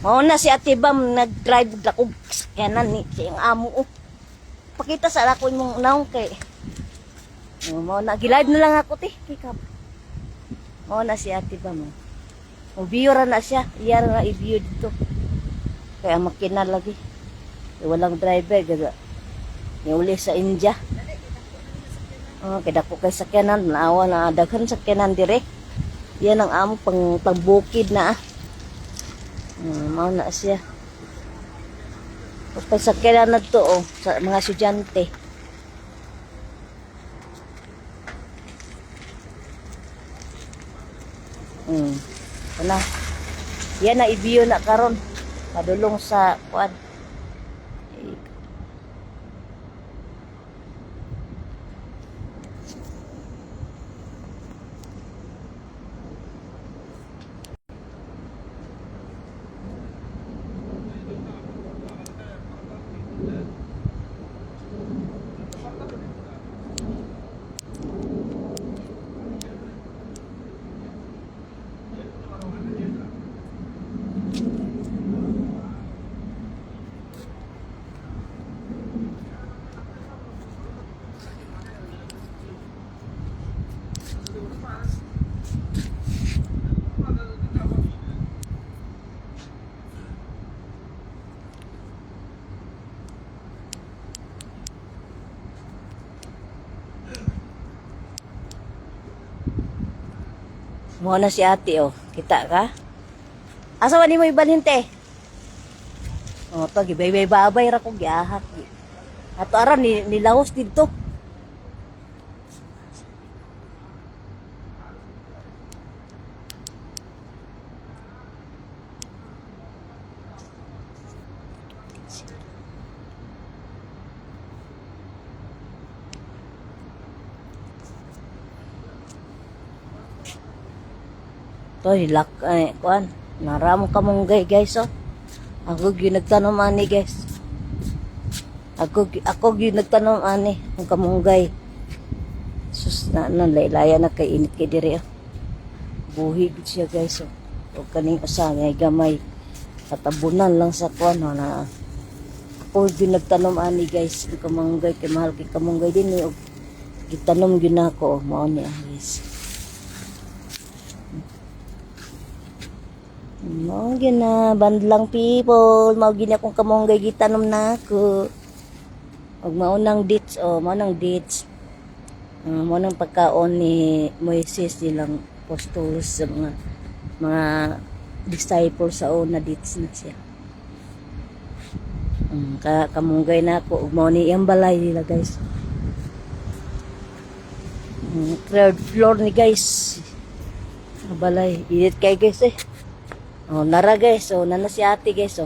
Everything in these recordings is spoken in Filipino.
Mao na si Ate Bam nag-drive dako sakyanan ni siyang amo. Oh. Pakita sa ako imong naong kay. Mao na gilive na lang ako ti. Kikap. Mao na si Ate Bam. O view ra na siya. Iya ra i-view dito. Kaya makina lagi. Walang driver gaga. Uli sa India. Oh, kaya dako kay sakyanan, naawa na daghan sakyanan dire. Yan ang amo pang bukid na. Mao na siya. Pag sakyanan na to oh, sa mga estudyante. Wala. Yan na i-view na karon. Padulong sa kuan. Mo na si ate oh. Kita ka? Asa man mo ibalhin te? Oh, to gibay-babay ra ko giahak. Ato aran nilahos dito. To hilak kuan. Naramong kamunggay guys oh. Ako gyud nagtanom ani guys. Ako gyud nagtanom ani ang kamunggay. Sus na laylaya na kay init kay dire oh. Buhi gud siya guys oh. O kaning usa nga gamay. Katabunan lang sa kuan oh, na. Ako gyud nagtanom ani guys ang kamunggay kay mahal kay kamunggay din oh. Gitanom gyud nako oh. Mao ni guys. Mao gina bandlang people, mao gina akong kamonggay gitanom nako. Og mao nang dates oh, mao nang dates. Mao nang pagkaon ni Moises nilang apostles sa mga disciples sa una dates na siya. Kamonggay nako og mao ni iyang balay nila guys. Third floor ni guys. Balay, init kay guys eh. Oh, nara guys. So, nana si ate guys. So,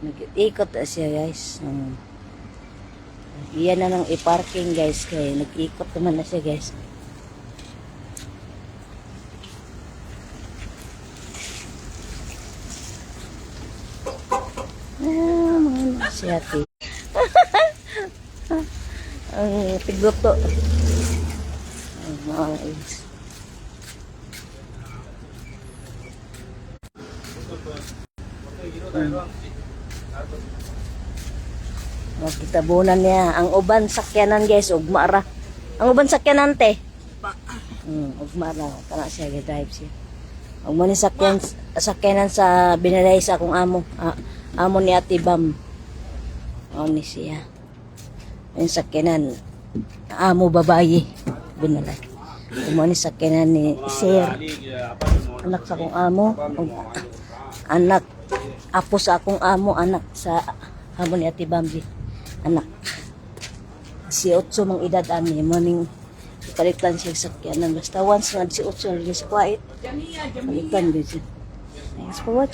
nag-ikot siya guys. Iyan na nang i-parking guys. Kaya nag-ikot naman na siya guys. Mga si ate. Ang tigluto. Nice. Magkitabunan niya ang uban sakyanan guys ugma ra. Ang uban sakyanan te. Ugma ra kana siya drive siya. Ug mo ni sakyanan sa binalay sa akong amo. Amo ni Ate Bam. Ni siya. Ang sakyanan amo babayi binalay. Ug mo ni sakyanan ni Sir. Anak sa akong amo. Anak apo sa akong amo, anak sa amo ni Ate Bambi, anak si Otso mang edad ani morning palitan siya sakyanan basta once nga si Otso rin sa quiet palitan din siya. Thanks for watching.